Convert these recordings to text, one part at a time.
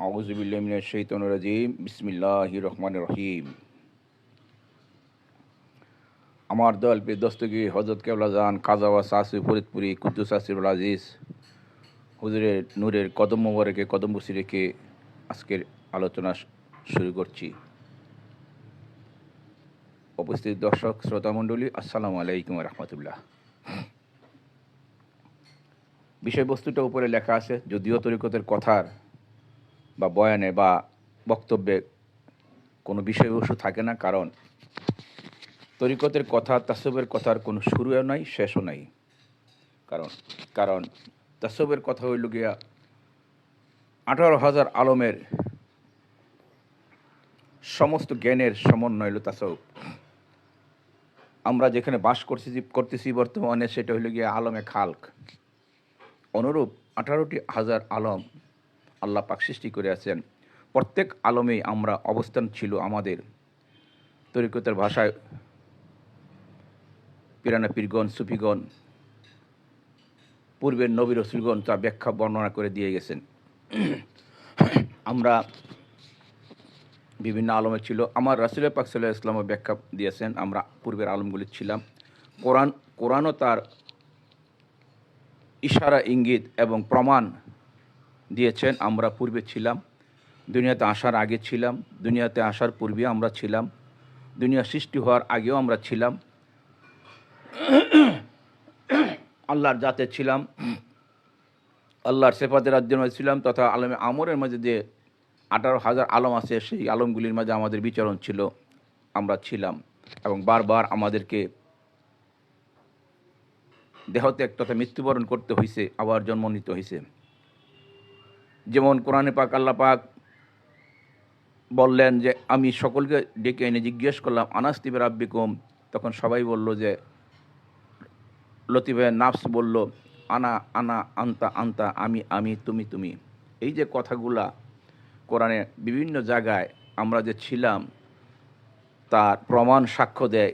আউযুবিল্লাহি মিনাশ শাইতানির রাজিম বিসমিল্লাহির রহমানির রহিম। আমার দল পীর দস্তগীর হযরত কেবলাজান খাজা ওয়াস আসি ফরিদপুরি কুদ্দুস আসিরুল আজিজ হুজুরের নূরের কদম মোবারকে কদম বসি রেখে আজকের আলোচনা শুরু করছি। উপস্থিত দর্শক শ্রোতা মণ্ডলী, আসসালামু আলাইকুম ওয়া রাহমাতুল্লাহ। বিষয়বস্তুটা উপরে লেখা আছে, যদিও তরিকতের কথার বা বয়ানে বা বক্তব্যে কোনো বিষয়বস্তু থাকে না, কারণ তরিকতের কথা তাসবের কথার কোনো শুরুও নাই, শেষও নাই। কারণ তাসবের কথা হইল গিয়া 18,000 আলমের সমস্ত জ্ঞানের সমন্বয় হইল তাসব। আমরা যেখানে বাস করতেছি বর্তমানে সেটা হইল গিয়া আলমে খালক। অনুরূপ 18,000 আলম আল্লাহ পাক সৃষ্টি করে আছেন। প্রত্যেক আলমেই আমরা অবস্থান ছিল আমাদের তরিকতের ভাষায় পিরানা পীরগণ, সুফিগণ, পূর্বের নবী রাসূলগণ তা ব্যাখ্যা বর্ণনা করে দিয়ে গেছেন। আমরা বিভিন্ন আলমে ছিল, আমার রাসূল পাক সাল্লাল্লাহু আলাইহি ওয়াসাল্লাম ব্যাখ্যা দিয়েছেন, আমরা পূর্বের আলমগুলি ছিলাম। কোরআনও তার ইশারা, ইঙ্গিত এবং প্রমাণ দিয়েছেন। আমরা পূর্বে ছিলাম, দুনিয়াতে আসার আগে ছিলাম, দুনিয়াতে আসার পূর্বে আমরা ছিলাম, দুনিয়া সৃষ্টি হওয়ার আগেও আমরা ছিলাম, আল্লাহর জাতে ছিলাম, আল্লাহর সেফাতের রাজ্যের মাঝে ছিলাম, তথা আলমে আমরের মাঝে যে 18,000 আলম আছে সেই আলমগুলির মাঝে আমাদের বিচরণ ছিল, আমরা ছিলাম। এবং বারবার আমাদেরকে দেহত্যাগ তথা মৃত্যুবরণ করতে হয়েছে, আবার জন্ম নিতে হয়েছে। যেমন কোরআনে পাক আল্লাহ পাক বললেন যে আমি সকলকে ডেকে এনে জিজ্ঞেস করলাম আনাস্তি বিরাব্বিকুম, তখন সবাই বলল যে লতিফে নাফস বলল আনা আনা, আন্তা আন্তা, আমি আমি, তুমি তুমি। এই যে কথাগুলা কোরআনে বিভিন্ন জায়গায় আমরা যে ছিলাম তার প্রমাণ সাক্ষ্য দেয়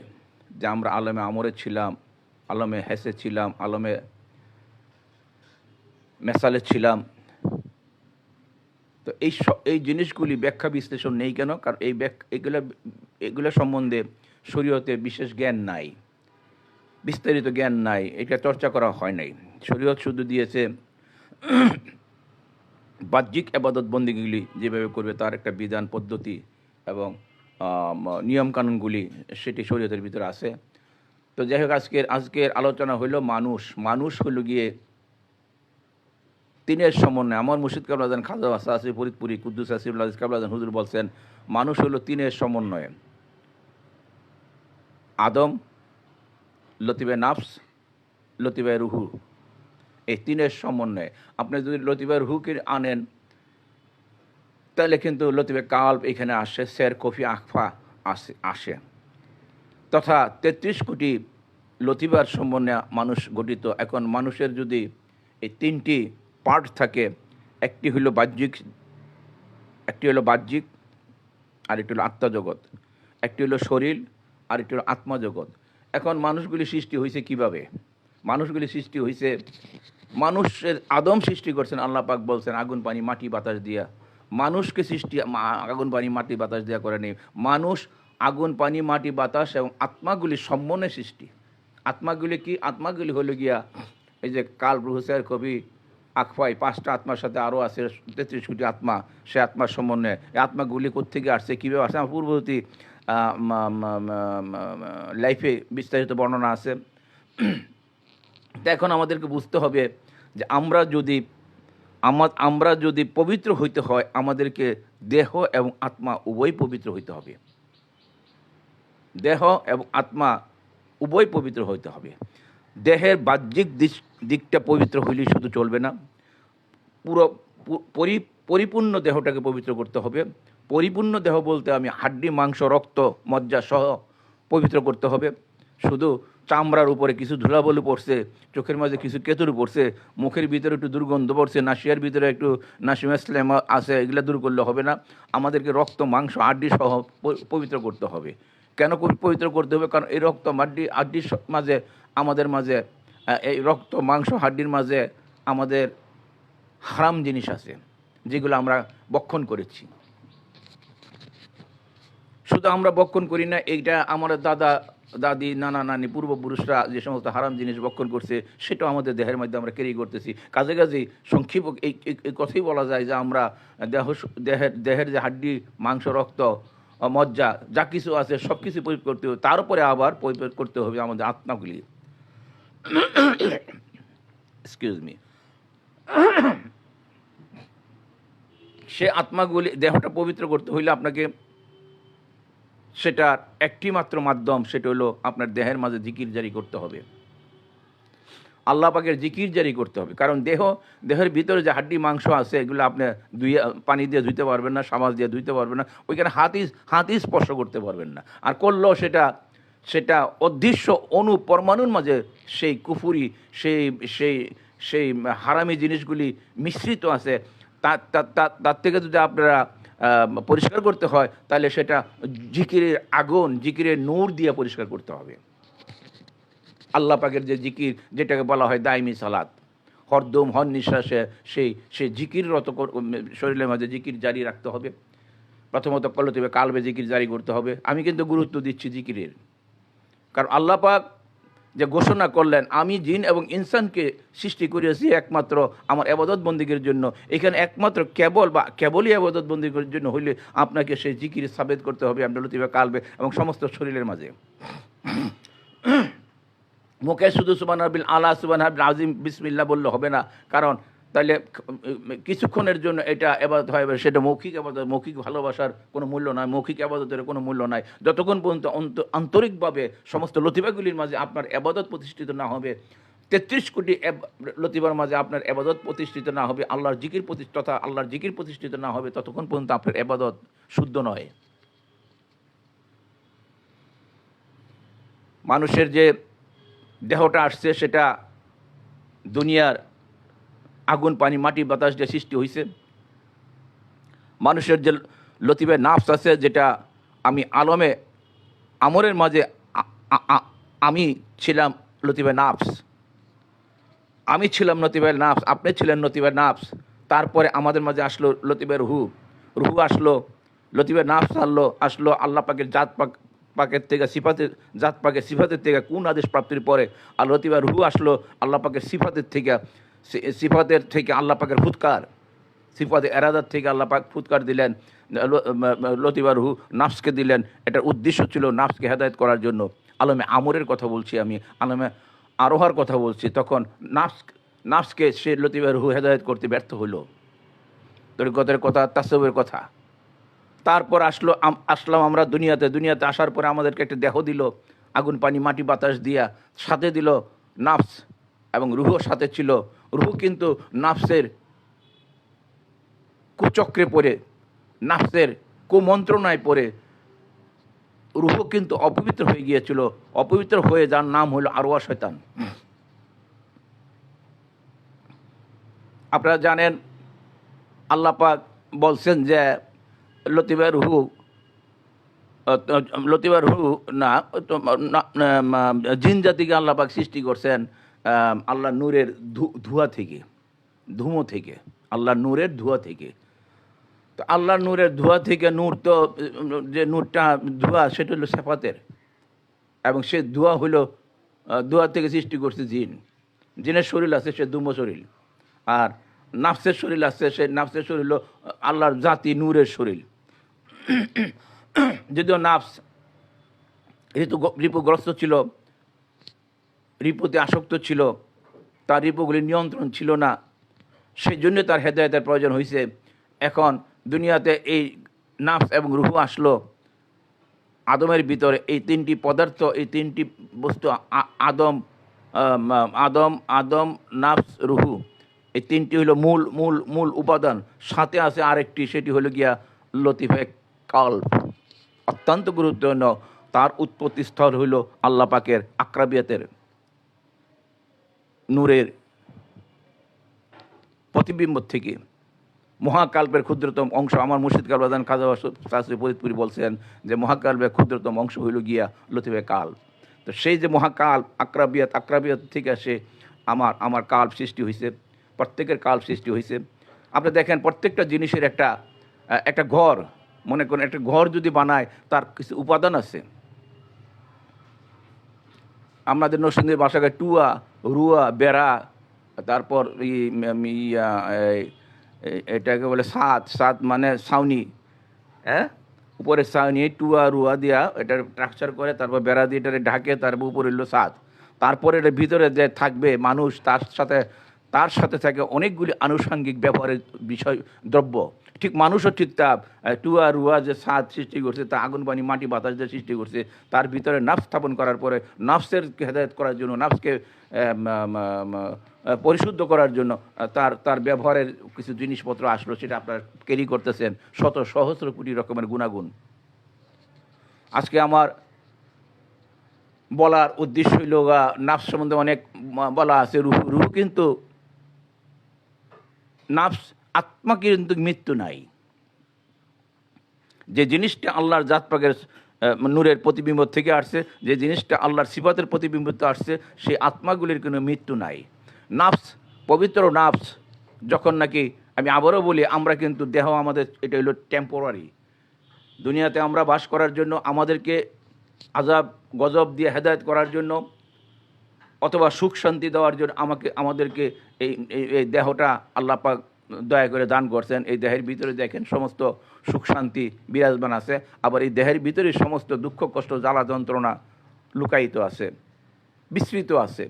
যে আমরা আলমে আমরে ছিলাম, আলমে হেসে ছিলাম, আলমে মেসালে ছিলাম। তো এই জিনিসগুলি ব্যাখ্যা বিশ্লেষণ নেই কেন? কারণ এগুলো সম্বন্ধে শরীয়তে বিশেষ জ্ঞান নাই, বিস্তারিত জ্ঞান নাই, এটা চর্চা করা হয় নাই। শরীয়ত শুধু দিয়েছে বাহ্যিক আবাদত বন্দিগুলি যেভাবে করবে তার একটা বিধান পদ্ধতি এবং নিয়মকানুনগুলি, সেটি শরীয়তের ভিতরে আছে। তো যাই হোক, আজকের আলোচনা হইল মানুষ হইল গিয়ে তিনের সমন্বয়। আমার মুর্শিদ কেবলাজান খাজা ওয়াস আসি ফরিদপুরি কুদ্দুস আসিরুল আজিজ কেবলাজান হুজুর বলছেন মানুষ হইল তিনের সমন্বয়ে: আদম, লতিফে নাফস, লতিফে রুহু। এই তিনের সমন্বয়ে আপনি যদি লতিফে রুহুকে আনেন তাহলে কিন্তু লতিফে কাল্ব এখানে আসে, সের কফি আখফা আসে, তথা 33 কোটি লতিফার সমন্বয়ে মানুষ গঠিত। এখন মানুষের যদি এই তিনটি পার্ট থাকে, একটি হলো বাহ্যিক, আর একটি হলো আত্মাজগৎ, একটি হলো শরীর, আর একটি হলো আত্মাজগৎ। এখন মানুষগুলি সৃষ্টি হয়েছে কিভাবে? মানুষগুলি সৃষ্টি হয়েছে, মানুষের আদম সৃষ্টি করছেন আল্লাহ পাক, বলছেন আগুন পানি মাটি বাতাস দিয়া। মানুষকে সৃষ্টি আগুন পানি মাটি বাতাস দিয়া করেনি, মানুষ আগুন পানি মাটি বাতাস এবং আত্মাগুলি সমন্বয়ে সৃষ্টি। আত্মাগুলি কি? আত্মাগুলি হলো গিয়া এই যে কাল রুহুসের কবি আকফাই 5টা আত্মার সাথে আরও আছে 33 কোটি আত্মা, সে আত্মার সমন্বয়ে। এই আত্মাগুলি কোত্থেকে আসছে, কীভাবে আসছে, আমার পূর্ববর্তী লাইফে বিস্তারিত বর্ণনা আছে। তো এখন আমাদেরকে বুঝতে হবে যে আমরা যদি পবিত্র হইতে হয়, আমাদেরকে দেহ এবং আত্মা উভয় পবিত্র হইতে হবে। দেহ এবং আত্মা উভয় পবিত্র হইতে হবে। দেহের বাহ্যিক দিকটা পবিত্র হইলেই শুধু চলবে না, পুরো পরিপূর্ণ দেহটাকে পবিত্র করতে হবে। পরিপূর্ণ দেহ বলতে আমি হাড্ডি, মাংস, রক্ত, মজ্জা সহ পবিত্র করতে হবে। শুধু চামড়ার উপরে কিছু ধুলাবলি পড়ছে, চোখের মাঝে কিছু কেতুর পড়ছে, মুখের ভিতরে একটু দুর্গন্ধ পড়ছে, নাসিয়ার ভিতরে একটু নাসিমাসলেম আছে, এগুলো দূর করলে হবে না। আমাদেরকে রক্ত, মাংস, হাড্ডি সহ পবিত্র করতে হবে। কেন পবিত্র করতে হবে? কারণ এই রক্ত হাড্ডির মাঝে, আমাদের মাঝে, এই রক্ত, মাংস, হাড্ডির মাঝে আমাদের হারাম জিনিস আছে, যেগুলো আমরা বক্ষণ করেছি। শুধু আমরা বক্ষণ করি না, এইটা আমার দাদা দাদি নানা নানি পূর্বপুরুষরা যে সমস্ত হারাম জিনিস বক্ষণ করছে সেটাও আমাদের দেহের মধ্যে আমরা ক্যারি করতেছি। কাজে কাজেই সংক্ষেপ এই কথাই বলা যায় যে আমরা দেহের যে হাড্ডি, মাংস, রক্ত, মজ্জা যা কিছু আছে সব কিছু পরিষ্কার করতে হবে, তার উপরে আবার পরিষ্কার করতে হবে আমাদের আত্মাগুলি। Excuse me. সে আত্মাগুলি, দেহটা পবিত্র করতে হইলে আপনাকে সেটার একটি মাত্র মাধ্যম, সেটা হলো আপনার দেহের মাঝে জিকির জারি করতে হবে, আল্লাহ পাকের জিকির জারি করতে হবে। কারণ দেহের ভিতরে যে হাড্ডি মাংস আছে এগুলো আপনি পানি দিয়ে ধুইতে পারবেন না, সাবান দিয়ে ধুইতে পারবেন না, ওইখানে হাতই স্পর্শ করতে পারবেন না। আর করলেও সেটা অদৃশ্য অণু পরমাণুর মাঝে সেই কুফুরি, সেই হারামি জিনিসগুলি মিশ্রিত আছে। তার থেকে যদি আপনারা পরিষ্কার করতে হয় তাহলে সেটা জিকিরের আগুন, জিকিরের নূর দিয়ে পরিষ্কার করতে হবে। আল্লাহ পাকের যে জিকির, যেটাকে বলা হয় দাইমি সালাত, হরদম হর নিঃশ্বাসে সেই জিকিররত শরীরের মাঝে জিকির জারি রাখতে হবে। প্রথমত কলতিবে কালবে জিকির জারি করতে হবে। আমি কিন্তু গুরুত্ব দিচ্ছি জিকিরের, কারণ আল্লাহ পাক যে ঘোষণা করলেন, আমি জিন এবং ইনসানকে সৃষ্টি করিয়েছি একমাত্র আমার আবাদত বন্দিগির জন্য। এখানে একমাত্র কেবলই আবাদত বন্দিগির জন্য হইলে আপনাকে সেই জিকির সাবেত করতে হবে আমরা লতিফা কালবে এবং সমস্ত শরীরের মাঝে। মুখে শুধু সুবহান রাব্বিল আলা, সুবহান রাব্বিল আযীম, বিসমিল্লাহ বললে হবে না। কারণ তাহলে কিছুক্ষণের জন্য এটা এবাদত হয়, সেটা মৌখিক আবাদত। মৌখিক ভালোবাসার কোনো মূল্য নাই, মৌখিক আবাদতের কোনো মূল্য নাই যতক্ষণ পর্যন্ত আন্তরিকভাবে সমস্ত লতিফাগুলির মাঝে আপনার আবাদত প্রতিষ্ঠিত না হবে। 33 কোটি লতিফার মাঝে আপনার আবাদত প্রতিষ্ঠিত না হবে, আল্লাহর জিকির প্রতিষ্ঠিত না হবে, ততক্ষণ পর্যন্ত আপনার আবাদত শুদ্ধ নয়। মানুষের যে দেহটা আসছে সেটা দুনিয়ার আগুন, পানি, মাটি, বাতাস দিয়ে সৃষ্টি হয়েছে। মানুষের যে লতিফে নাফস আছে, যেটা আমি আমরের মাঝে আমি ছিলাম লতিফে নাফস, আমি ছিলাম লতিফে নাফস, আপনি ছিলেন লতিফে নাফস। তারপরে আমাদের মাঝে আসলো লতিফে রুহু আসলো, লতিফে নাফস আসলো আল্লাহ পাকের পাকের থেকে সিফাতের থেকে কোন আদেশ প্রাপ্তির পরে। আর লতিফা রুহু আসলো আল্লাহ পাকের সিফাতের থেকে আল্লাহ পাকের ফুৎকার, সিফাতে এরাদার থেকে আল্লাহ পাক ফুৎকার দিলেন, লতিফা রুহু নাফসকে দিলেন। এটার উদ্দেশ্য ছিল নাফসকে হেদায়েত করার জন্য। আলমে আমরের কথা বলছি আমি, আলমে আরোহার কথা বলছি। তখন নাফসকে সে লতিফা রুহু হেদায়েত করতে ব্যর্থ হলো, তরিকতের কথা, তাসawwুফের কথা। তারপর আসলাম আমরা দুনিয়াতে আসার পরে আমাদেরকে একটা দেহ দিল, আগুন, পানি, মাটি, বাতাস দিয়া, সাথে দিল নাফস এবং রুহও সাথে ছিল। রুহু কিন্তু নাফসের কুচক্রে পড়ে, নাফসের কুমন্ত্রণায় পড়ে রুহু কিন্তু অপবিত্র হয়ে গিয়েছিল। অপবিত্র হয়ে যার নাম হলো আরওয়াহ শয়তান। আপনারা জানেন আল্লাহ পাক বলছেন যে লতিফা রুহু না, জিন জাতিকে আল্লাহ পাক সৃষ্টি করছেন আল্লাহ নূরের ধুমো থেকে, আল্লাহ নূরের ধোঁয়া থেকে। তো আল্লাহ নূরের ধোঁয়া থেকে, নূর তো যে নূরটা ধোঁয়া সেটা হলো সেফাতের, এবং সে ধোঁয়া থেকে সৃষ্টি করছে জিনের শরীর আছে, সে ধুমো শরীর। আর নাফসের শরীর আছে, সে নাফসের শরীর হলো আল্লাহর জাতি নূরের শরীর। যদিও নাফস রিপুগ্রস্ত ছিল, রিপুতে আসক্ত ছিল, তার রিপুগুলির নিয়ন্ত্রণ ছিল না, সেই জন্য তার হেদায়েতের প্রয়োজন হয়েছে। এখন দুনিয়াতে এই নাফস এবং রুহু আসলো আদমের ভিতরে। এই তিনটি পদার্থ, এই তিনটি বস্তু, আদম, নাফস, রুহু, এই তিনটি হলো মূল উপাদান। সাথে আছে আরেকটি, সেটি হলো গিয়া লতিফে কালব, অত্যন্ত গুরুত্বপূর্ণ। তার উৎপত্তি স্থল হইল আল্লাহ পাকের আকরাবিয়াতের নূরের প্রতিবিম্ব থেকে। মহাকাল্পের ক্ষুদ্রতম অংশ, আমার মুর্শিদ কালবাদান খাজা শাস্ত্রী ফরিদপুরি বলছেন যে মহাকাল্পের ক্ষুদ্রতম অংশ হইল গিয়া লতিফে কাল। তো সেই যে মহাকাল আকরাবিয়াত থেকে সে আমার কাল্প সৃষ্টি হয়েছে, প্রত্যেকের কাল্প সৃষ্টি হয়েছে। আপনি দেখেন প্রত্যেকটা জিনিসের একটা একটা ঘর, মনে করেন একটা ঘর যদি বানায় তার কিছু উপাদান আছে। আমাদের নরসিংদীর ভাষায় টুয়া, রুয়া, বেড়া, তারপর এটাকে বলে সাত, সাত মানে ছাউনি, হ্যাঁ, উপরে ছাউনি টুয়া রুয়া দিয়া এটা স্ট্রাকচার করে, তারপর বেড়া দিয়ে এটা ঢাকে, তারপর উপরে হলো ছাদ। তারপরে এটার ভিতরে যে থাকবে মানুষ, তার সাথে থাকে অনেকগুলি আনুষঙ্গিক ব্যবহারের বিষয় দ্রব্য। ঠিক মানুষও ঠিক তা টুয়া রুয়া যে ছাদ সৃষ্টি করছে, তা আগুন পানি মাটি বাতাস যে সৃষ্টি করছে, তার ভিতরে নাফস স্থাপন করার পরে নাফসের হেদায়ত করার জন্য, নাফসকে পরিশুদ্ধ করার জন্য তার তার ব্যবহারের কিছু জিনিসপত্র আসলো, সেটা আপনারা ক্যারি করতেছেন শত সহস্র কোটি রকমের গুণাগুণ। আজকে আমার বলার উদ্দেশ্য হইল নাফস সম্বন্ধে অনেক বলা আছে। রুহু কিন্তু নাফস, আত্মা কিন্তু মৃত্যু নাই। যে জিনিসটা আল্লাহর জাত পাকের নূরের প্রতিবিম্ব থেকে আসছে, যে জিনিসটা আল্লাহর সিফাতের প্রতিবিম্ব আসছে, সেই আত্মাগুলির কোনো মৃত্যু নাই। নাফস, পবিত্র নাফস, যখন নাকি, আমি আবারও বলি, আমরা কিন্তু দেহ আমাদের এটা হলো টেম্পোরারি। দুনিয়াতে আমরা বাস করার জন্য, আমাদেরকে আযাব গজব দিয়ে হেদায়েত করার জন্য অথবা সুখ শান্তি দেওয়ার জন্য আমাদেরকে এই দেহটা আল্লাহ পাক দয়া করে দান করছেন। এই দেহের ভিতরে দেখেন সমস্ত সুখ শান্তি বিরাজমান আছে, আবার এই দেহের ভিতরে সমস্ত দুঃখ কষ্ট জ্বালা যন্ত্রণা লুকায়িত আছে, বিস্তৃত আছে।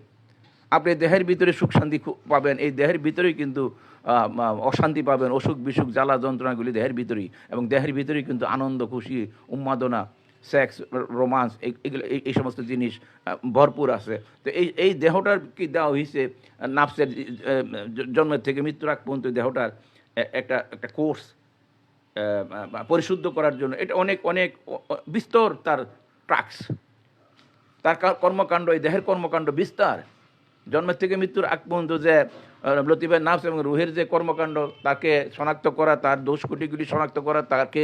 আপনি দেহের ভিতরে সুখ শান্তি পাবেন, এই দেহের ভিতরেই কিন্তু অশান্তি পাবেন, অসুখ বিসুখ জ্বালা যন্ত্রণাগুলি দেহের ভিতরেই, এবং দেহের ভিতরেই কিন্তু আনন্দ খুশি উন্মাদনা সেক্স রোমান্স এগুলো এই সমস্ত জিনিস ভরপুর আছে। তো এই দেহটার কি দেওয়া হয়েছে নাফসের জন্মের থেকে মৃত্যুর আগ পর্যন্ত দেহটার একটা কোর্স পরিশুদ্ধ করার জন্য। এটা অনেক অনেক বিস্তর তার ট্রাক্স, তার কর্মকাণ্ড, এই দেহের কর্মকাণ্ড বিস্তার। জন্মের থেকে মৃত্যুর আগ পর্যন্ত যে লতিফের নাফস এবং রুহের যে কর্মকাণ্ড, তাকে শনাক্ত করা, তার দোষ কুটিগুলি শনাক্ত করা, তাকে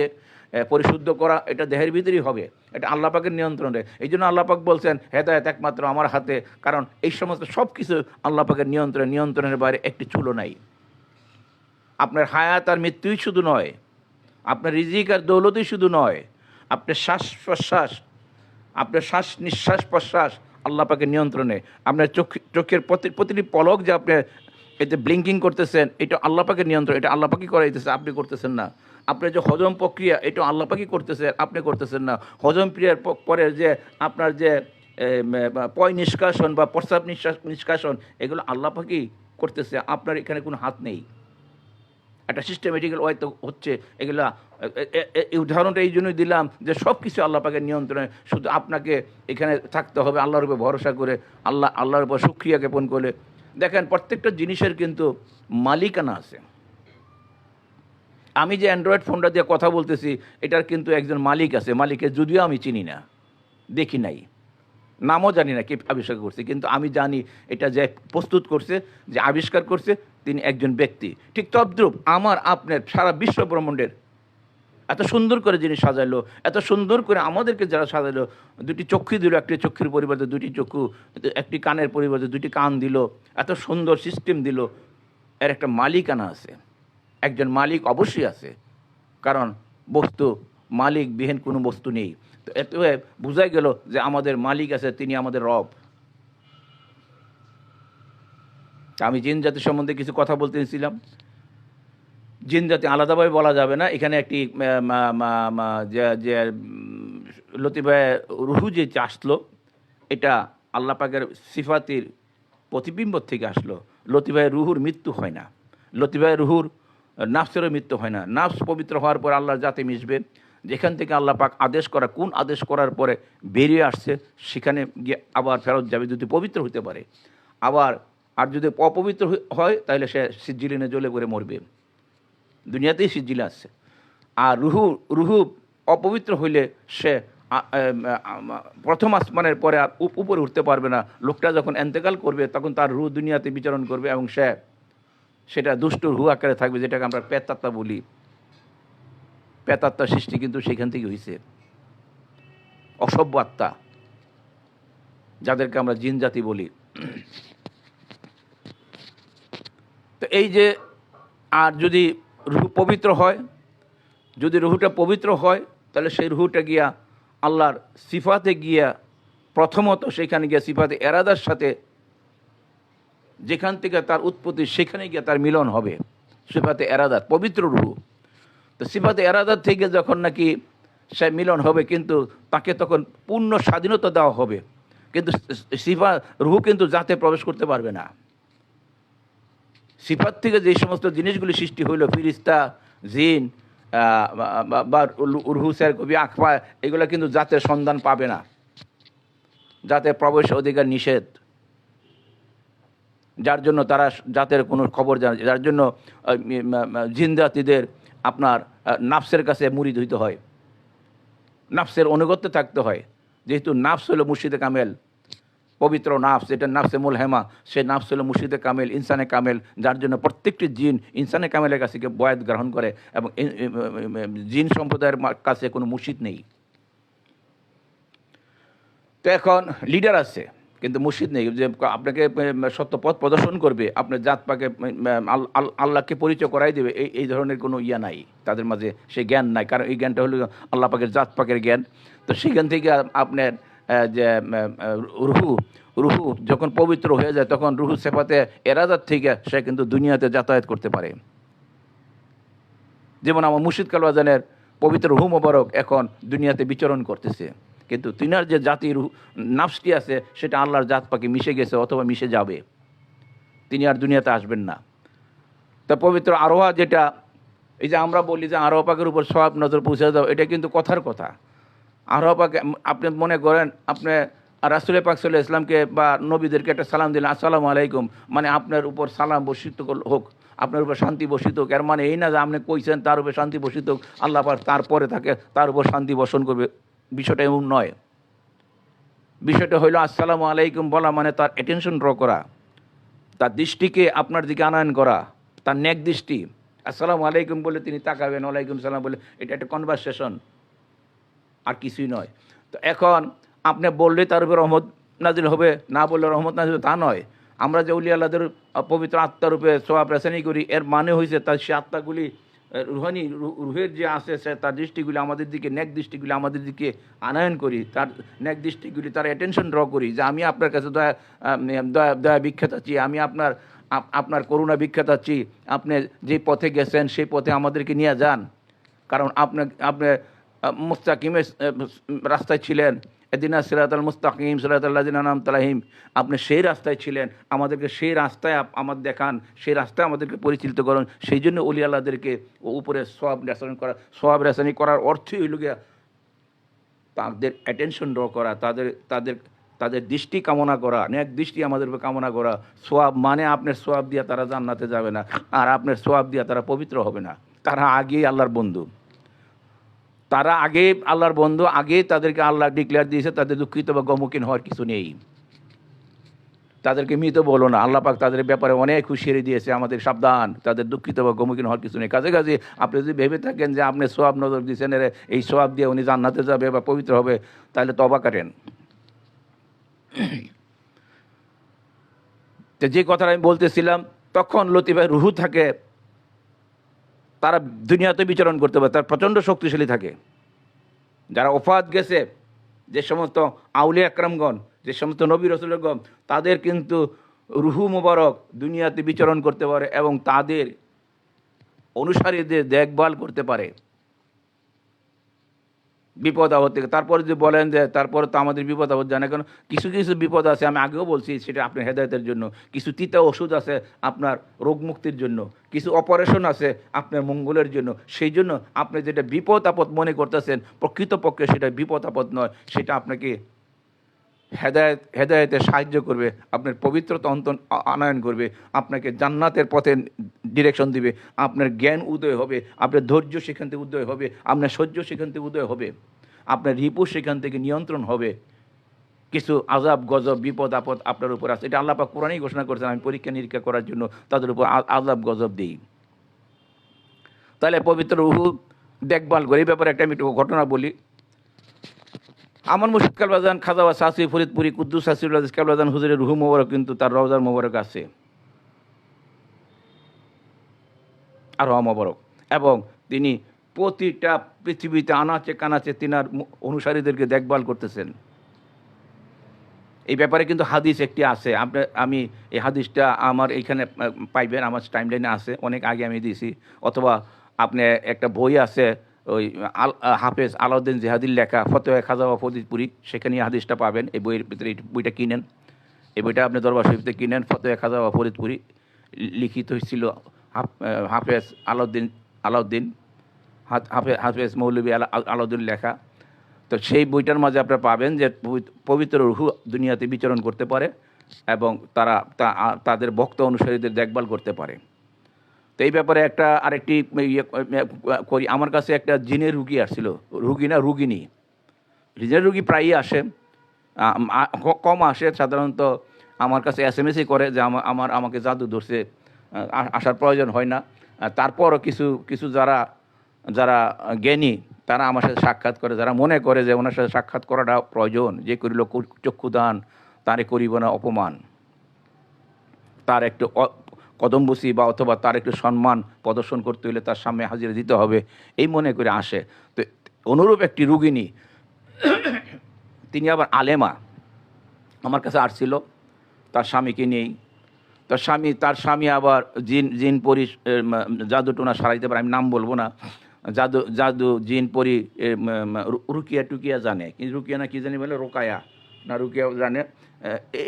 পরিশুদ্ধ করা, এটা দেহের ভিতরেই হবে। এটা আল্লাহ পাকের নিয়ন্ত্রণে। এই জন্য আল্লাহ পাক বলছেন হেদায়েত একমাত্র আমার হাতে, কারণ এই সমস্ত সব কিছু আল্লাহ পাকের নিয়ন্ত্রণের বাইরে একটি চুলো নাই। আপনার হায়াত আর মৃত্যুই শুধু নয়, আপনার রিজিক আর দৌলতই শুধু নয়, আপনার শ্বাস প্রশ্বাস, আপনার শ্বাস নিঃশ্বাস প্রশ্বাস আল্লাহ পাকের নিয়ন্ত্রণে। আপনার চোখের প্রতিটি পলক যে আপনি এতে ব্লিঙ্কিং করতেছেন, এটা আল্লাহ পাকের নিয়ন্ত্রণ, এটা আল্লাহ পাকই করাইতেছে, আপনি করতেছেন না। আপনার যে হজম প্রক্রিয়া, এটা আল্লাহ পাকই করতেছে, আপনি করতেছেন না। হজম ক্রিয়ার পরে যে আপনার যে পয় নিষ্কাশন বা প্রস্রাব নিষ্কাশন, এগুলো আল্লাহ পাকই করতেছে, আপনার এখানে কোনো হাত নেই। একটা সিস্টেমেটিক্যাল ওয়াইতে হচ্ছে এগুলা। এই উদাহরণটা এই জন্যই দিলাম যে সব কিছু আল্লাহ পাকের নিয়ন্ত্রণে, শুধু আপনাকে এখানে থাকতে হবে আল্লাহর উপর ভরসা করে, আল্লাহর উপর শুকরিয়া জ্ঞাপন করে। দেখেন প্রত্যেকটা জিনিসের কিন্তু মালিকানা আছে। আমি যে অ্যান্ড্রয়েড ফোনটা দিয়ে কথা বলতেছি, এটার কিন্তু একজন মালিক আছে। মালিকের যদিও আমি চিনি না, দেখি নাই, নামও জানি না কে আবিষ্কার করছে, কিন্তু আমি জানি এটা যে প্রস্তুত করছে, যে আবিষ্কার করছে, তিনি একজন ব্যক্তি। ঠিক তদ্রূপ আমার আপনার সারা বিশ্ব ব্রহ্মাণ্ডের এত সুন্দর করে জিনিস সাজাইলো, এত সুন্দর করে আমাদেরকে যারা সাজাইলো, দুটি চক্ষু দিল, একটি চক্ষুর পরিবর্তে দুটি চক্ষু, একটি কানের পরিবর্তে দুটি কান দিল, এত সুন্দর সিস্টেম দিল। এর একটা মালিকানা আছে, একজন মালিক অবশ্যই আছে, কারণ বস্তু মালিকবিহীন কোনো বস্তু নেই। তো এত বোঝা গেল যে আমাদের মালিক আছে, তিনি আমাদের রব। আমি জিন জাতি সম্বন্ধে কিছু কথা বলতে চেয়েছিলাম। জিন জাতি আলাদাভাবে বলা যাবে না। এখানে একটি যে লতিফায়ে রুহু যে আসলো, এটা আল্লাহ পাকের সিফাতির প্রতিবিম্ব থেকে আসলো। লতিফায়ে রুহুর মৃত্যু হয় না, লতিফায়ে রুহুর নাফসেরও মৃত্যু হয় না। নাফস পবিত্র হওয়ার পর আল্লাহর জাতে মিশবে। যেখান থেকে আল্লাহ পাক আদেশ করা, কোন আদেশ করার পরে বেরিয়ে আসছে, সেখানে গিয়ে আবার ফেরত যাবে যদি পবিত্র হতে পারে। আর যদি অপবিত্র হয়, তাহলে সে সিজ্জিলিনে জ্বলে করে মরবে। দুনিয়াতেই সিজ্জিল আসছে। আর রুহু অপবিত্র হইলে সে প্রথম আসমানের পরে আর উপরে উঠতে পারবে না। লোকটা যখন এন্তেকাল করবে, তখন তার রুহ দুনিয়াতে বিচরণ করবে, এবং সেটা দুষ্ট রুহ আকারে থাকবে, যেটাকে আমরা প্রেতাত্মা বলি। প্রেতাত্মার সৃষ্টি কিন্তু সেখান থেকে হয়েছে। অসভ্য আত্মা, যাদেরকে আমরা জিন জাতি বলি। তো এই যে আর যদি রুহু পবিত্র হয়, যদি রুহুটা পবিত্র হয়, তাহলে সেই রুহুটা গিয়া আল্লাহর সিফাতে গিয়া প্রথমত সেখানে গিয়া সিফাতে এরাদার সাথে যেখান থেকে তার উৎপত্তি সেখানে গিয়ে তার মিলন হবে। সিফাতে এরাদাত পবিত্র রুহু, তো সিফাতে এরাদাত থেকে যখন নাকি সে মিলন হবে, কিন্তু তাকে তখন পূর্ণ স্বাধীনতা দেওয়া হবে, কিন্তু সিফা রুহু কিন্তু জাতে প্রবেশ করতে পারবে না। সিফাত থেকে যে সমস্ত জিনিসগুলি সৃষ্টি হইল, ফিরিস্তা, জিন বা রুহু, স্যার, কবি, আখপা, এগুলো কিন্তু জাতের সন্ধান পাবে না, জাতে প্রবেশ অধিকার নিষেধ, যার জন্য তারা জাতের কোনো খবর জানে, যার জন্য জিন জাতিদের আপনার নাফসের কাছে মুরিদ হইতে হয়, নাফসের অনুগত্য থাকতে হয়, যেহেতু নাফস হলো মুর্শিদে কামেল, পবিত্র নাফস, এটা নাফসে মুলহেমা, সে নাফস হলো মুর্শিদে কামেল, ইনসানে কামেল, যার জন্য প্রত্যেকটি জিন ইনসানে কামেলের কাছে বয়াত গ্রহণ করে, এবং জিন সম্প্রদায়ের কাছে কোনো মুর্শিদ নেই। তো এখন লিডার আছে কিন্তু মুর্শিদ নেই, যে আপনাকে সত্য পথ প্রদর্শন করবে, আপনার জাত পাকে আল্লাহকে পরিচয় করাই দেবে, এই ধরনের কোনো ইয়া নাই তাদের মাঝে, সে জ্ঞান নাই। কারণ এই জ্ঞানটা হলো আল্লাহ পাকের জাত পাকের জ্ঞান। তো সেখান থেকে আপনার যে রুহু যখন পবিত্র হয়ে যায়, তখন রুহু সেফাতে এরাদাত থেকে সে কিন্তু দুনিয়াতে যাতায়াত করতে পারে। যেমন আমার মুর্শিদ কালওয়াজানের পবিত্র রুহু মোবারক এখন দুনিয়াতে বিচরণ করতেছে, কিন্তু তিনার যে জাতি রুহ নাফসটি আছে সেটা আল্লাহর জাত পাকে মিশে গেছে অথবা মিশে যাবে, তিনি আর দুনিয়াতে আসবেন না। তা পবিত্র আরোহা, যেটা এই যে আমরা বলি যে আরোহা পাকের উপর সওয়াব নজর পৌঁছে দাও, এটা কিন্তু কথার কথা। আরোহা পাকে আপনি মনে করেন, আপনি রাসূল পাক সাল্লাল্লাহু আলাইহি ওয়াসাল্লামকে বা নবীদেরকে একটা সালাম দিলেন, আসসালামু আলাইকুম, মানে আপনার উপর সালাম বর্ষিত হোক, আপনার উপর শান্তি বর্ষিত হোক, এর মানে এই না যে আপনি কইছেন তার উপর শান্তি বর্ষিত হোক, আল্লাহ পাক তারপরে থাকে তার উপর শান্তি বর্ষণ করবে, বিষয়টা এমন নয়। বিষয়টা হইল আসসালামু আলাইকুম বলা মানে তার অ্যাটেনশন ড্র করা, তার দৃষ্টিকে আপনার দিকে আনয়ন করা, তার নেক দৃষ্টি। আসসালামু আলাইকুম বলে তিনি তাকাবেন, ওয়ালাইকুম সালাম বলে, এটা একটা কনভারসেশন, আর কিছুই নয়। তো এখন আপনি বললে তার উপর রহমত নাজিল হবে, না বললে রহমত নাজিল তা নয়। আমরা যে উলিয়া আল্লাহদের পবিত্র আত্মারূপে সওয়াব রেসানি করি, এর মানে হয়েছে তার সে আত্মাগুলি রুহানি রুহের যে আছে, সে তার দৃষ্টিগুলি আমাদের দিকে, নেক দৃষ্টিগুলি আমাদের দিকে আনয়ন করি, তার নেক দৃষ্টিগুলি তার অ্যাটেনশন ড্র করি, যে আমি আপনার কাছে দয়া ভিক্ষা চাচ্ছি, আমি আপনার করুণা ভিক্ষা চাচ্ছি, আপনি যে পথে গেছেন সেই পথে আমাদেরকে নিয়ে যান। কারণ আপনি মুস্তাকিমের রাস্তায় ছিলেন, এদিনা সিরাতাল মুস্তাকিম সিরাতাল্লাযিনা আনআমতা আলাইহিম, আপনি সেই রাস্তায় ছিলেন, আমাদেরকে সেই রাস্তায় আমাদের দেখান, সেই রাস্তায় আমাদেরকে পরিচালিত করুন। সেই জন্য ওলি আল্লাহদেরকে উপরে সওয়াব রেসানি করা, সওয়াব রেসানি করার অর্থই হইল গিয়া তাদের অ্যাটেনশন ড্র করা, তাদের দৃষ্টি কামনা করা, নেক দৃষ্টি আমাদের উপর কামনা করা। সোয়াব মানে আপনার সোয়াব দিয়া তারা জান্নাতে যাবে না, আর আপনার সোয়াব দিয়া তারা পবিত্র হবে না। তারা আগেই আল্লাহর বন্ধু, তারা আগে আল্লাহর বন্ধু, আগে তাদেরকে আল্লাহ ডিক্লেয়ার দিয়েছে, তাদের দুঃখিত বা গমুখীন হওয়ার কিছু নেই। তাদেরকে মৃত বলো না, আল্লাহ পাক তাদের ব্যাপারে অনেক হুঁশিয়ারি দিয়েছে, আমাদের সাবধান, তাদের দুঃখিত বা গমুখীন হওয়ার কিছু নেই। কাজে কাজে আপনি যদি ভেবে থাকেন যে আপনি সোয়াব নজর দিয়েছেন, এই সোয়াব দিয়ে উনি জান্নাতে যাবে বা পবিত্র হবে, তাহলে তওবা করেন। তো যে কথাটা আমি বলতেছিলাম, তখন লতিফায় রুহু থাকে, তারা দুনিয়াতে বিচরণ করতে পারে, তার প্রচণ্ড শক্তিশালী থাকে। যারা ওফাত গেছে, যে সমস্ত আউলিয়া আকরামগণ, যে সমস্ত নবী রাসূলগণ, তাদের কিন্তু রুহু মুবারক দুনিয়াতে বিচরণ করতে পারে এবং তাদের অনুসারীদের দেখভাল করতে পারে বিপদ আপদ থেকে। তারপরে যদি বলেন যে তারপরে তো আমাদের বিপদ আপদ জানে, কেন কিছু কিছু বিপদ আছে, আমি আগেও বলছি, সেটা আপনার হেদায়েতের জন্য, কিছু তিতা ওষুধ আছে আপনার রোগ মুক্তির জন্য, কিছু অপারেশন আছে আপনার মঙ্গলের জন্য। সেই জন্য আপনি যেটা বিপদ আপদ মনে করতেছেন, প্রকৃতপক্ষে সেটা বিপদ আপদ নয়, সেটা আপনাকে হেদায়েতে সাহায্য করবে, আপনার পবিত্রতা অন্তর আনয়ন করবে, আপনাকে জান্নাতের পথে ডিরেকশন দিবে, আপনার জ্ঞান উদয় হবে, আপনার ধৈর্য সেখান থেকে উদয় হবে, আপনার সহ্য সেখান থেকে উদয় হবে, আপনার রিপু সেখান থেকে নিয়ন্ত্রণ হবে। কিছু আজাব গজব বিপদ আপদ আপনার উপর আছে, এটা আল্লাহ পাক কোরআনেই ঘোষণা করেছেন, আমি পরীক্ষা নিরীক্ষা করার জন্য তাদের উপর আজাব গজব দিই। তাহলে পবিত্র রুহু দেখভাল করে, এই ব্যাপারে একটা আমি একটু ঘটনা বলি। আমার মুর্শিদ কালওয়াজান খাজা ওয়া সাসি ফরিদপুরি কুদ্দুস সাসিউল আজিজ কালওয়াজান হুজুরের রুহু মোবারক কিন্তু তার রওজার মোবারক আছে। আরোহা মোবারক। এবং তিনি প্রতিটা পৃথিবীতে আনাচে কানাচে তিনার অনুসারীদেরকে দেখভাল করতেছেন। এই ব্যাপারে কিন্তু হাদিস একটি আছে, আমি এই হাদিসটা আমার এইখানে পাইবেন, আমার টাইমলাইনে আছে, অনেক আগে আমি দিয়েছি। অথবা আপনি একটা বই আছে ওই হাফেজ আলাউদ্দিন জিহাদির লেখা ফতোয়া খাজা ওয়া ফরিদপুরি, সেখানে এই হাদিসটা পাবেন। এই বইয়ের ভিতরে এই বইটা কিনেন, এই বইটা আপনি দরবার শরীফতে কিনেন। ফতোয়া খাজা ওয়া ফরিদপুরি লিখিত হয়েছিল হাফেজ আলাউদ্দিন হাফেজ মৌলভী আলাউদ্দিন লেখা। তো সেই বইটার মাঝে আপনারা পাবেন যে পবিত্র রূহ দুনিয়াতে বিচরণ করতে পারে এবং তারা তাদের ভক্ত অনুসারীদের দেখভাল করতে পারে। তো এই ব্যাপারে একটা আরেকটি ইয়ে করি। আমার কাছে একটা জিনের রুগী আসছিল, রুগিনী। জিনের রুগী প্রায়ই আসে, কম আসে সাধারণত। আমার কাছে এসএমএসই করে যে আমাকে জাদু ধরছে, আসার প্রয়োজন হয় না। তারপরও কিছু যারা জ্ঞানী তারা আমার সাথে সাক্ষাৎ করে, যারা মনে করে যে ওনার সাথে সাক্ষাৎ করাটা প্রয়োজন, যে করিল চক্ষুদান তারে করিব না অপমান, তার একটু কদমবুসি বা অথবা তার একটু সম্মান প্রদর্শন করতে হলে তার সামনে হাজিরা দিতে হবে, এই মনে করে আসে। তো অনুরূপ একটি রুগিনী, তিনি আবার আলেমা, আমার কাছে আসছিল তার স্বামীকে নিয়েই। তার স্বামী আবার জিন পরি জাদু টোনা সারাইতে পারে, আমি নাম বলবো না। জাদু জিন পরি রুকিয়া টুকিয়া জানে, কিন্তু রুকিয়া না কি জানি বলে, রোকায়া না রুকিয়া জানে।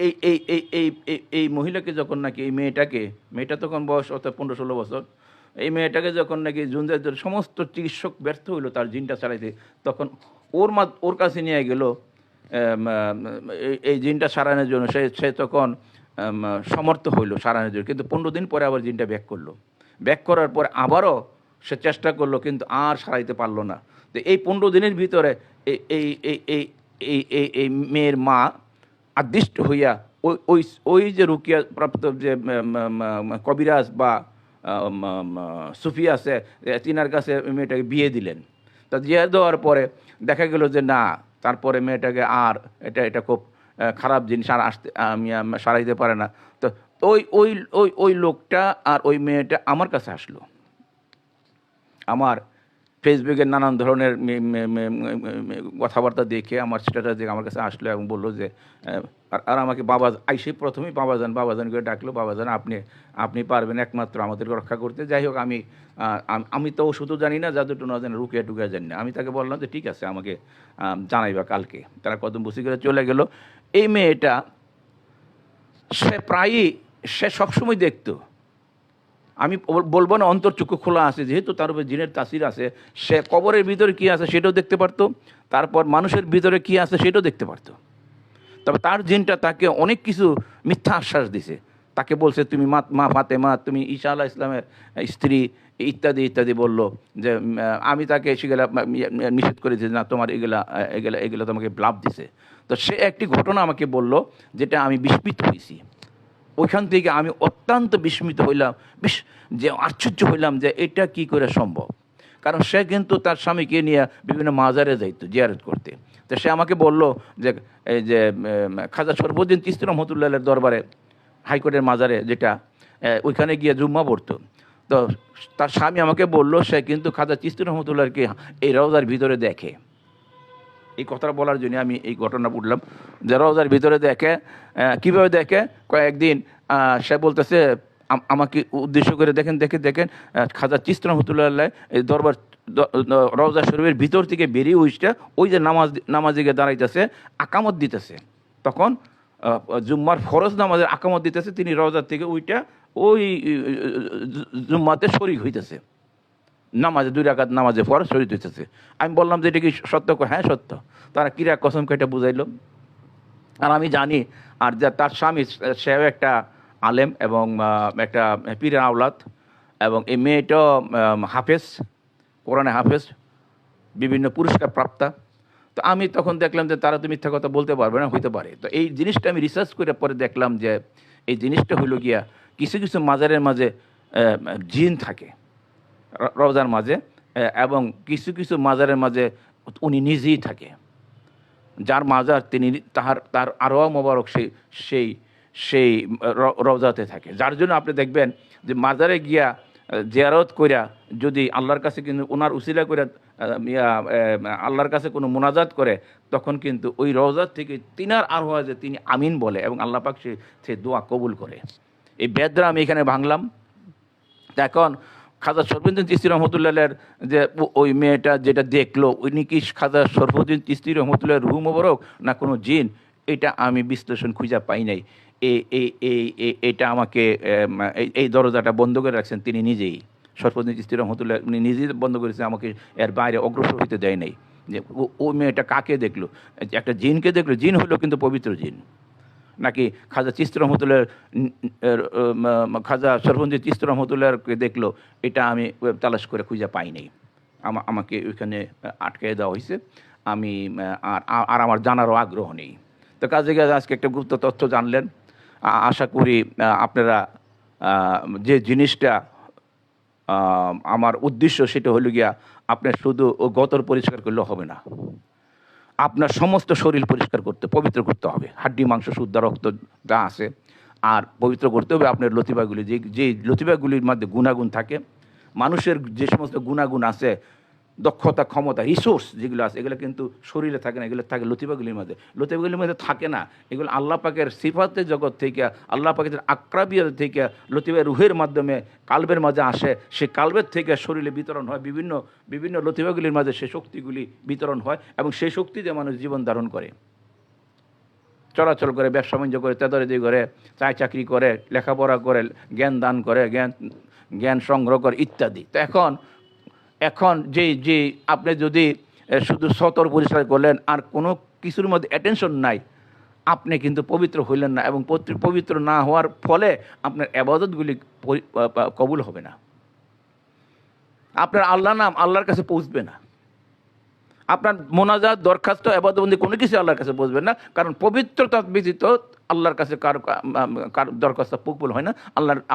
এই এই এই এই এই মহিলাকে যখন নাকি এই মেয়েটা তখন বয়স অর্থাৎ 15-16 বছর, এই মেয়েটাকে যখন নাকি জুনজাইদের সমস্ত চিকিৎসক ব্যর্থ হইলো তার জিনটা চালাইতে, তখন ওর কাছে নিয়ে গেল এই জিনটা সারানোর জন্য। সে তখন সমর্থ হইল সারানোর জন্য, কিন্তু 15 দিন পরে আবার জিনটা ব্যাক করলো। ব্যাক করার পর আবারও সে চেষ্টা করলো, কিন্তু আর সারাইতে পারলো না। তো এই 15 দিনের ভিতরে এই এই এই এই এই এই মেয়ের মা আদিষ্ট হইয়া ওই যে রুকিয়া প্রাপ্ত যে কবিরাজ বা সুফি আছে, তিনার কাছে মেয়েটাকে বিয়ে দিলেন। তা বিয়ে দেওয়ার পরে দেখা গেল যে না, তারপরে মেয়েটাকে আর এটা খুব খারাপ জিনিস, আর আমি সারাইতে পারে না। তো ওই লোকটা আর ওই মেয়েটা আমার কাছে আসলো। আমার ফেসবুকের নানান ধরনের কথাবার্তা দেখে, আমার স্ট্যাটাস দেখে আমার কাছে আসলো এবং বললো যে, আর আমাকে প্রথমেই বাবাজান করে ডাকলো, বাবাজান আপনি পারবেন একমাত্র আমাদেরকে রক্ষা করতে। যাই হোক, আমি তো ওষুধও জানি না, জাদু টুনা জানি, রুকিয়া জানি না। আমি তাকে বললাম যে ঠিক আছে, আমাকে জানাইবা কালকে। তারা কদম বসি করে চলে গেল। এই মেয়েটা সে সবসময় দেখতো, আমি বলবো না অন্তর্চক্ষু খোলা আছে, যেহেতু তার উপরে জিনের তাসির আছে, সে কবরের ভিতরে কী আছে সেটাও দেখতে পারতো, তারপর মানুষের ভিতরে কী আছে সেটাও দেখতে পারতো। তবে তার জিনটা তাকে অনেক কিছু মিথ্যা আশ্বাস দিছে। তাকে বলছে তুমি মা ফাতেমা, তুমি ঈসা আলাইহিস সালামের স্ত্রী, ইত্যাদি ইত্যাদি বলল। যে আমি তাকে সেগুলা নিষেধ করেছি, না তোমার এগুলা তোমাকে লাভ দিছে। তো সে একটি ঘটনা আমাকে বলল, যেটা আমি বিস্মিত হয়েছি। ওইখান থেকে আমি অত্যন্ত বিস্মিত হইলাম, যে আশ্চর্য হইলাম যে এটা কি করে সম্ভব। কারণ সে কিন্তু তার স্বামীকে নিয়ে বিভিন্ন মাজারে যাইত জিয়ারত করতে। তো সে আমাকে বলল যে এই যে খাজা শরফুদ্দিন চিশতি রহমতুল্লাহের দরবারে, হাইকোর্টের মাজারে যেটা, ওইখানে গিয়ে জুম্মা পড়তো। তো তার স্বামী আমাকে বলল সে কিন্তু খাজা চিশতি রহমতুল্লাহকে এই রওজার ভিতরে দেখে। এই কথাটা বলার জন্য আমি এই ঘটনা পড়লাম, যে রওজার ভিতরে দেখে। কীভাবে দেখে? কয়েকদিন সে বলতেছে, আমাকে উদ্দেশ্য করে দেখেন খাজা চিশতি রহমতুল্লাহ এই দরবার রওজা শরীফের ভিতর থেকে বেরিয়ে উঠটা, ওই যে নামাজিকে দাঁড়াইতেছে, আকামত দিতেছে। তখন জুম্মার ফরজ নামাজের আকামত দিতেছে, তিনি রওজার থেকে ওইটা ওই জুম্মাতে শরীক হইতেছে, নামাজে 2 রাকাত নামাজে ফরজ শরীক হইতেছে। আমি বললাম যে এটা কি সত্য? হ্যাঁ সত্য। তারা কিরা কসম কেটে বুঝাইল। আর আমি জানি, আর যা তার স্বামী সেও একটা আলেম এবং একটা পীরের আওলাদ, এবং এই মেয়েটাও হাফেজ, কোরআনে হাফেজ, বিভিন্ন পুরস্কার প্রাপ্তা। তো আমি তখন দেখলাম যে তারা তো মিথ্যা কথা বলতে পারবে না, হইতে পারে। তো এই জিনিসটা আমি রিসার্চ করে পরে দেখলাম যে এই জিনিসটা হইল গিয়া কিছু মাজারের মাঝে জিন থাকে রওজার মাঝে, এবং কিছু মাজারের মাঝে উনি নিজেই থাকে, যার মাজার তিনি তার আরোয়া মোবারক সেই রওজাতে থাকে। যার জন্য আপনি দেখবেন যে মাজারে গিয়া জিয়ারত কইরা যদি আল্লাহর কাছে কিন্তু ওনার উসিলা করে আল্লাহর কাছে কোনো মোনাজাত করে, তখন কিন্তু ওই রওজাত থেকে তিনার আরওয়াজে তিনি আমিন বলে এবং আল্লাহ পাক সে দোয়া কবুল করে। এই বেদরা আমি এখানে ভাঙলাম। এখন খাজা শরফুদ্দিন চিশতি রহমতুল্লাহের যে ওই মেয়েটা যেটা দেখলো, উনি কি খাজা শরফুদ্দিন চিশতি রহমতুল্লাহের রুহ মোবারক না কোনো জিন, এটা আমি বিশ্লেষণ খুঁজে পাই নাই। এটা আমাকে এই দরজাটা বন্ধ করে রাখছেন তিনি নিজেই, শরফুদ্দিন চিশতি রহমতুল্লাহ উনি নিজেই বন্ধ করেছেন, আমাকে এর বাইরে অগ্রসর হইতে দেয় নাই যে ওই মেয়েটা কাকে দেখলো, একটা জিনকে দেখলো। জিন হলো কিন্তু পবিত্র জিন, নাকি খাজা চিশতি রহমতুল্লাহ খাজা শরফুদ্দিন চিশতি রহমতুল্লাহকে দেখলো, এটা আমি তালাশ করে খুঁজে পাই নাই। আমাকে ওইখানে আটকে দেওয়া হয়েছে। আমি আর আমার জানারও আগ্রহ নেই। তো কাজে আজকে একটা গুরুত্ব তথ্য জানলেন। আশা করি আপনারা যে জিনিসটা আমার উদ্দেশ্য সেটা হলো গিয়া, আপনার শুধু গতর পরিষ্কার করলে হবে না, আপনার সমস্ত শরীর পরিষ্কার পবিত্র করতে হবে। হাড্ডি মাংস শুদ্ধ রক্ত যা আছে, আর পবিত্র করতে হবে আপনার লতিবাগুলি। যে লতিবাগুলির মধ্যে গুণাগুণ থাকে, মানুষের যে সমস্ত গুণাগুণ আছে, দক্ষতা, ক্ষমতা, রিসোর্স যেগুলো আছে, এগুলো কিন্তু শরীরে থাকে না, এগুলো থাকে লতিবাগুলির মধ্যে। লতিবাগুলির মধ্যে থাকে না, এগুলো আল্লাহ পাকের সিফাতের জগৎ থেকে, আল্লাহ পাকের আকরাবিয়ত থেকে, লতিবা রুহের মাধ্যমে কালবের মাঝে আসে। সে কালবের থেকে শরীরে বিতরণ হয়, বিভিন্ন লতিবাগুলির মাঝে সে শক্তিগুলি বিতরণ হয়, এবং সেই শক্তি দিয়ে মানুষ জীবন ধারণ করে, চলাচল করে, ব্যবসা বাণিজ্য করে, তেদারিদি করে, চাকরি করে, লেখাপড়া করে, জ্ঞান দান করে, জ্ঞান সংগ্রহ করে ইত্যাদি। তো এখন যে আপনি যদি শুধু সতর পরিষ্কার করলেন আর কোনো কিছুর মধ্যে অ্যাটেনশন নাই, আপনি কিন্তু পবিত্র হইলেন না, এবং পবিত্র না হওয়ার ফলে আপনার ইবাদতগুলি কবুল হবে না। আপনার আল্লাহর নাম আল্লাহর কাছে পৌঁছবে না, আপনার মোনাজাত, দরখাস্ত, ইবাদতবন্দি কোনো কিছু আল্লাহর কাছে পৌঁছবে না। কারণ পবিত্রতা ব্যতীত আল্লাহর কাছে কার দরখাস্ত কবুল হয় না,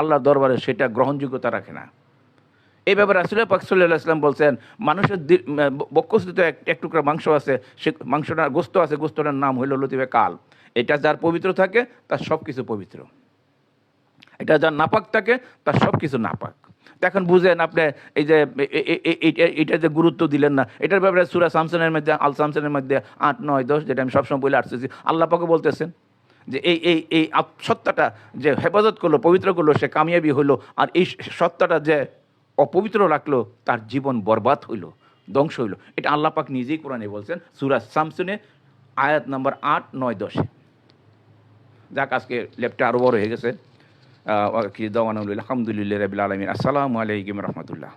আল্লাহর দরবারে সেটা গ্রহণযোগ্যতা রাখে না। এই ব্যাপারে রাসূল পাক সাল্লাল্লাহু আলাইহি ওয়াসাল্লাম বলছেন, মানুষের বক্ষস্থিত এক টুকরা মাংস আছে, সে মাংসটা গোস্ত আছে, গোস্তটার নাম হইল লতিফে কাল। এটা যার পবিত্র থাকে তার সব কিছু পবিত্র, এটা যার নাপাক থাকে তার সব কিছু নাপাক। এখন বুঝেন আপনি এই যে এটা যে গুরুত্ব দিলেন না, এটার ব্যাপারে সূরা শামসুনের মধ্যে, আল শামসুনের মধ্যে 8, 9, 10, যেটা আমি সবসময় বলে আসতেছি, আল্লাহ পাকও বলতেছেন যে এই সত্তাটা যে হেফাজত করলো, পবিত্র করলো, সে কামিয়াবি হইলো। আর এই সত্তাটা যে অপবিত্র রাখলো, তার জীবন বরবাদ হইল, ধ্বংস হইল। এটা আল্লাহ পাক নিজেই কোরআনে বলছেন, সূরা শামসুনে আয়াত নম্বর 8, 9, 10। যাক, আজকে লেপটা আরও বড় হয়ে গেছে। আলহামদুলিল্লাহ রাব্বিল আলামিন। আসসালামু আলাইকুম রহমতুল্লাহ।